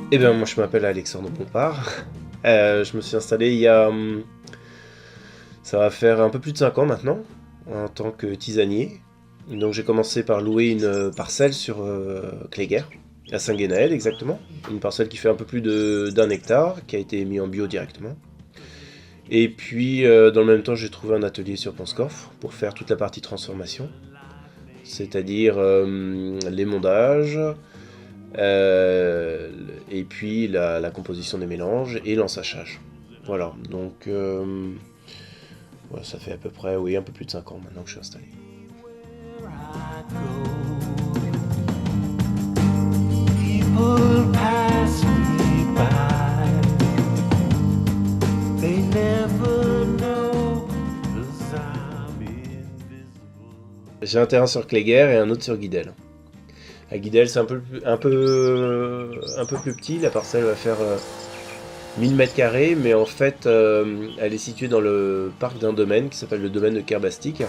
Eh bien, moi je m'appelle Alexandre Bompard. Je me suis installé il y a. Ça va faire un peu plus de 5 ans maintenant, en tant que tisanier. Donc j'ai commencé par louer une parcelle sur Cléguer, à Saint-Guénaël exactement. Une parcelle qui fait un peu plus d'un hectare, qui a été mis en bio directement. Et puis dans le même temps, j'ai trouvé un atelier sur Ponscorf pour faire toute la partie transformation, c'est-à-dire les mondages, euh, et puis la composition des mélanges et l'ensachage. Voilà, donc ouais, ça fait à peu près, oui, un peu plus de 5 ans maintenant que je suis installé. People pass me by. They never know 'cause I'm invisible. J'ai un terrain sur Cléguer et un autre sur Guidel. À Guidel, c'est un peu plus petit, la parcelle va faire 1000 mètres carrés, mais en fait, elle est située dans le parc d'un domaine qui s'appelle le domaine de Kerbastik.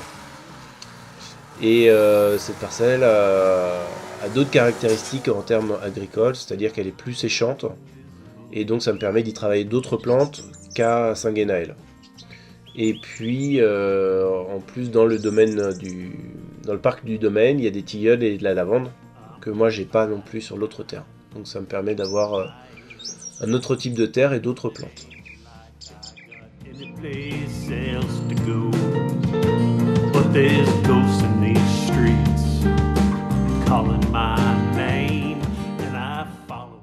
Et cette parcelle a d'autres caractéristiques en termes agricoles, c'est-à-dire qu'elle est plus séchante, et donc ça me permet d'y travailler d'autres plantes qu'à Saint-Guénaël. Et puis, en plus, dans le parc du domaine, il y a des tilleuls et de la lavande que moi j'ai pas non plus sur l'autre terre. Donc ça me permet d'avoir un autre type de terre et d'autres plantes. Any place else to go, but there's ghosts in these streets calling my name, and I follow.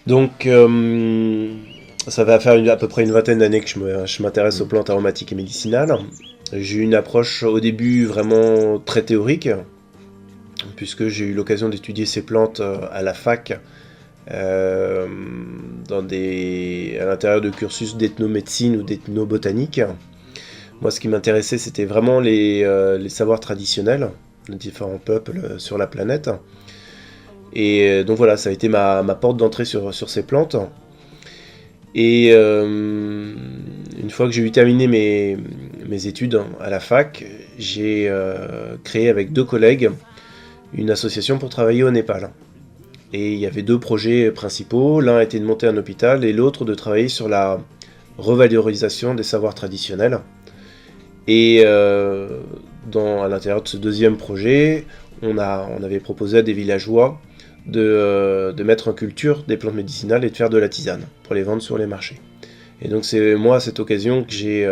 Donc, ça va faire à peu près une vingtaine d'années que je m'intéresse aux plantes aromatiques et médicinales. J'ai eu une approche au début vraiment très théorique, puisque j'ai eu l'occasion d'étudier ces plantes à la fac, euh, à l'intérieur de cursus d'ethnomédecine ou d'ethnobotanique. Moi, ce qui m'intéressait, c'était vraiment les savoirs traditionnels de différents peuples sur la planète. Et donc voilà, ça a été ma porte d'entrée sur ces plantes. Et une fois que j'ai eu terminé mes études à la fac, j'ai créé avec 2 collègues une association pour travailler au Népal. Et il y avait 2 projets principaux. L'un était de monter un hôpital et l'autre de travailler sur la revalorisation des savoirs traditionnels. Et à l'intérieur de ce deuxième projet, on avait proposé à des villageois de mettre en culture des plantes médicinales et de faire de la tisane pour les vendre sur les marchés. Et donc c'est moi à cette occasion que j'ai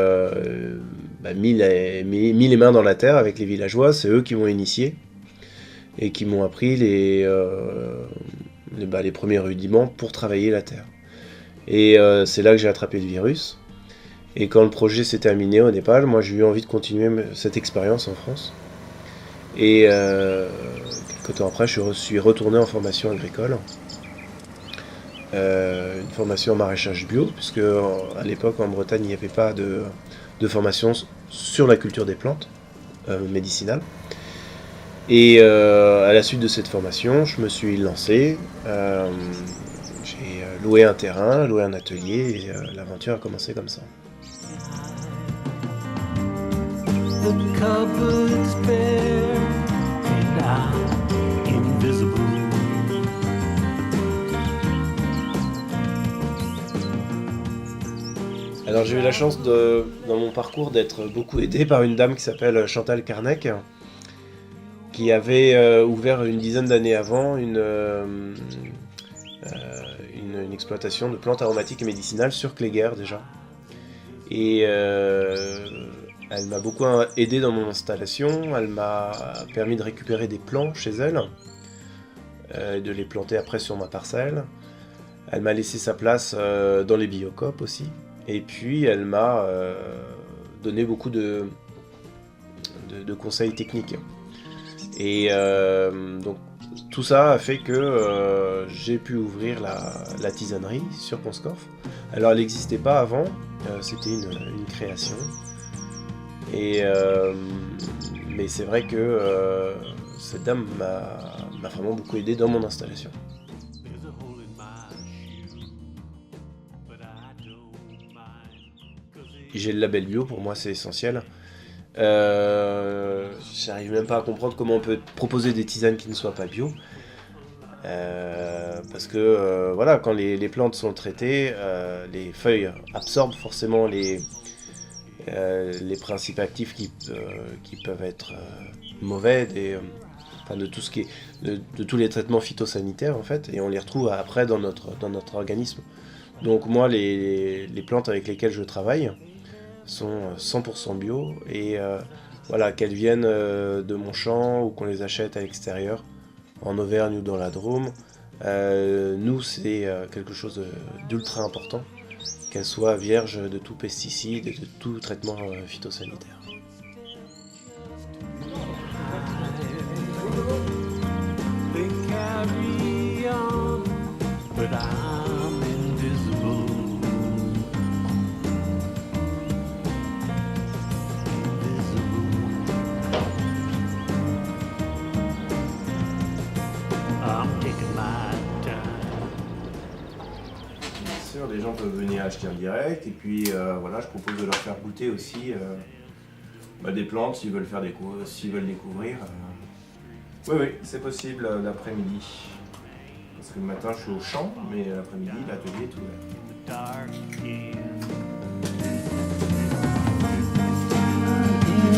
mis les mains dans la terre avec les villageois. C'est eux qui m'ont initié et qui m'ont appris les premiers rudiments pour travailler la terre. Et c'est là que j'ai attrapé le virus. Et quand le projet s'est terminé au Népal, moi j'ai eu envie de continuer cette expérience en France. Et quelques temps après, je suis retourné en formation agricole. Une formation en maraîchage bio, puisque à l'époque en Bretagne il n'y avait pas de formation sur la culture des plantes médicinales. Et à la suite de cette formation, je me suis lancé. J'ai loué un terrain, loué un atelier, et l'aventure a commencé comme ça. The cupboard's bare and I'm invisible. Alors j'ai eu la chance dans mon parcours d'être beaucoup aidé par une dame qui s'appelle Chantal Carnec, qui avait ouvert une dizaine d'années avant une exploitation de plantes aromatiques et médicinales sur Cléguer déjà. Et elle m'a beaucoup aidé dans mon installation, elle m'a permis de récupérer des plants chez elle, de les planter après sur ma parcelle. Elle m'a laissé sa place dans les biocopes aussi. Et puis elle m'a donné beaucoup de conseils techniques. Et donc tout ça a fait que j'ai pu ouvrir la tisanerie sur Ponscorf. Alors elle n'existait pas avant, c'était une création. Et mais c'est vrai que cette dame m'a vraiment beaucoup aidé dans mon installation. There's a hole in my shoe, but I don't mind 'cause J'ai le label bio, pour moi c'est essentiel. J'arrive même pas à comprendre comment on peut proposer des tisanes qui ne soient pas bio. Parce que voilà, quand les plantes sont traitées, les feuilles absorbent forcément les principes actifs qui peuvent être mauvais enfin, de tout ce qui est de tous les traitements phytosanitaires en fait, et on les retrouve après dans notre organisme. Donc moi, les plantes avec lesquelles je travaille sont 100% bio, et voilà, qu'elles viennent de mon champ ou qu'on les achète à l'extérieur, en Auvergne ou dans la Drôme, nous c'est quelque chose d'ultra important, qu'elles soient vierges de tout pesticide et de tout traitement phytosanitaire. They carry on, but I'm invisible. I'm taking my time. Bien sûr, les gens peuvent venir acheter en direct, et puis voilà, je propose de leur faire goûter aussi des plantes s'ils veulent s'ils veulent découvrir. Oui, oui, c'est possible l'après-midi. Parce que le matin je suis au champ, mais l'après-midi l'atelier est ouvert. The dark again.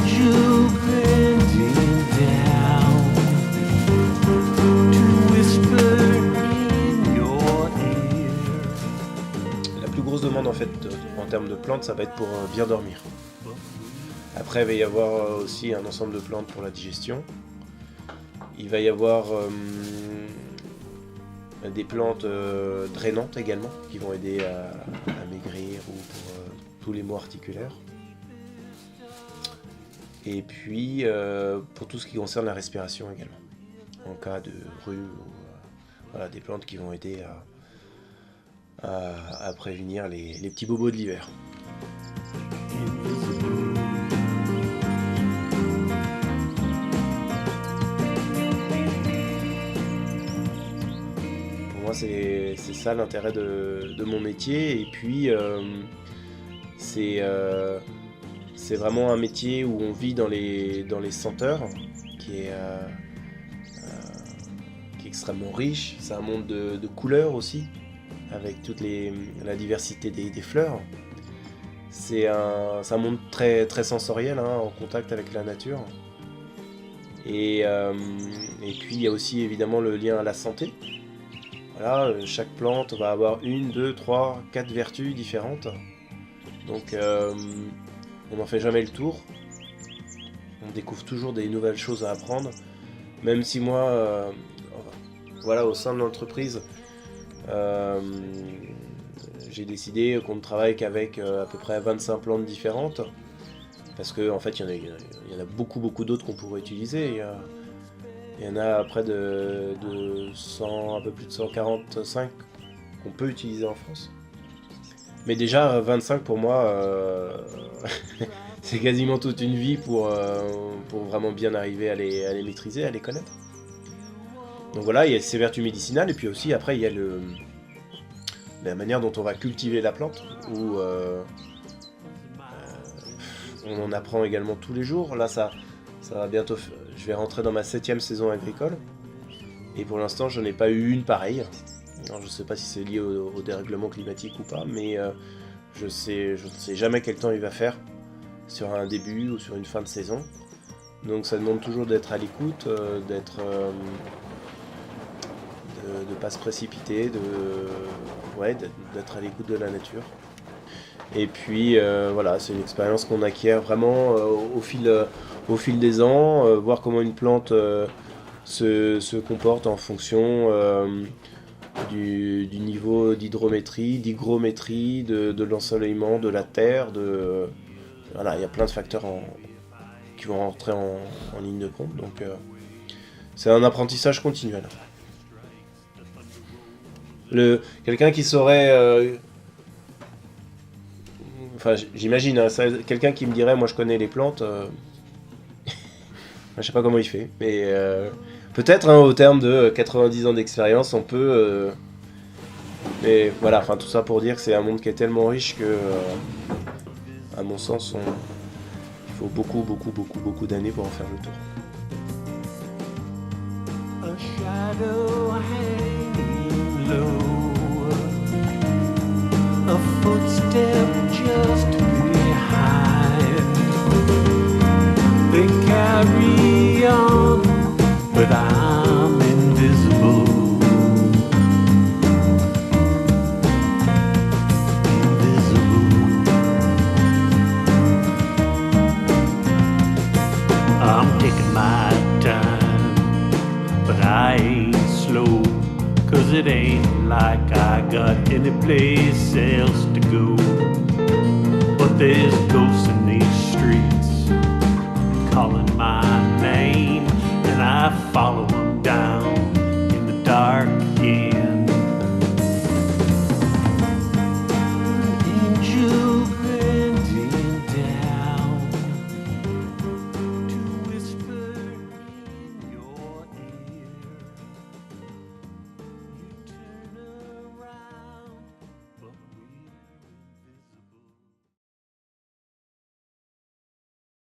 You bending down to whisper in your ear. La plus grosse demande en fait en termes de plantes, ça va être pour bien dormir. Après, il va y avoir aussi un ensemble de plantes pour la digestion. Il va y avoir des plantes drainantes également, qui vont aider à maigrir ou pour tous les maux articulaires. Et puis pour tout ce qui concerne la respiration également, en cas de rhume, ou voilà, des plantes qui vont aider à prévenir les petits bobos de l'hiver. Pour moi, c'est ça l'intérêt de mon métier. Et puis, c'est vraiment un métier où on vit dans les senteurs, qui est extrêmement riche. C'est un monde de couleurs aussi, avec la diversité des fleurs. C'est un monde très, très sensoriel, hein, en contact avec la nature. Et puis il y a aussi évidemment le lien à la santé. Voilà, chaque plante va avoir 1, 2, 3, 4 vertus différentes. Donc on n'en fait jamais le tour. On découvre toujours des nouvelles choses à apprendre. Même si moi, voilà, au sein de l'entreprise, j'ai décidé qu'on ne travaille qu'avec à peu près 25 plantes différentes. Parce qu'en fait, il y en a beaucoup, beaucoup d'autres qu'on pourrait utiliser. Il y en a près de 100, un peu plus de 145 qu'on peut utiliser en France. Mais déjà, 25 pour moi, c'est quasiment toute une vie pour vraiment bien arriver à les maîtriser, à les connaître. Donc voilà, il y a ces vertus médicinales, et puis aussi après il y a la manière dont on va cultiver la plante, où on en apprend également tous les jours. Là, ça va bientôt. Je vais rentrer dans ma 7e saison agricole, et pour l'instant, je n'ai pas eu une pareille. Alors, je ne sais pas si c'est lié au dérèglement climatique ou pas, mais je ne sais jamais quel temps il va faire sur un début ou sur une fin de saison. Donc ça demande toujours d'être à l'écoute, de ne pas se précipiter, d'être à l'écoute de la nature. Et puis voilà, c'est une expérience qu'on acquiert vraiment au fil des ans, voir comment une plante se comporte en fonction du niveau d'hydrométrie, d'hygrométrie, de l'ensoleillement, de la terre, voilà, il y a plein de facteurs qui vont rentrer en ligne de compte. Donc c'est un apprentissage continuel. Quelqu'un qui saurait... Enfin, j'imagine, hein, quelqu'un qui me dirait, moi je connais les plantes, je sais pas comment il fait, mais peut-être, hein, au terme de 90 ans d'expérience, on peut... mais voilà, enfin tout ça pour dire que c'est un monde qui est tellement riche que, à mon sens, il faut beaucoup d'années pour en faire le tour. a shadow hanging low, a footstep just behind. They carry on, but I'm invisible. I'm taking my time, but I ain't slow, 'cause it ain't like I got any place else to go. But there's ghosts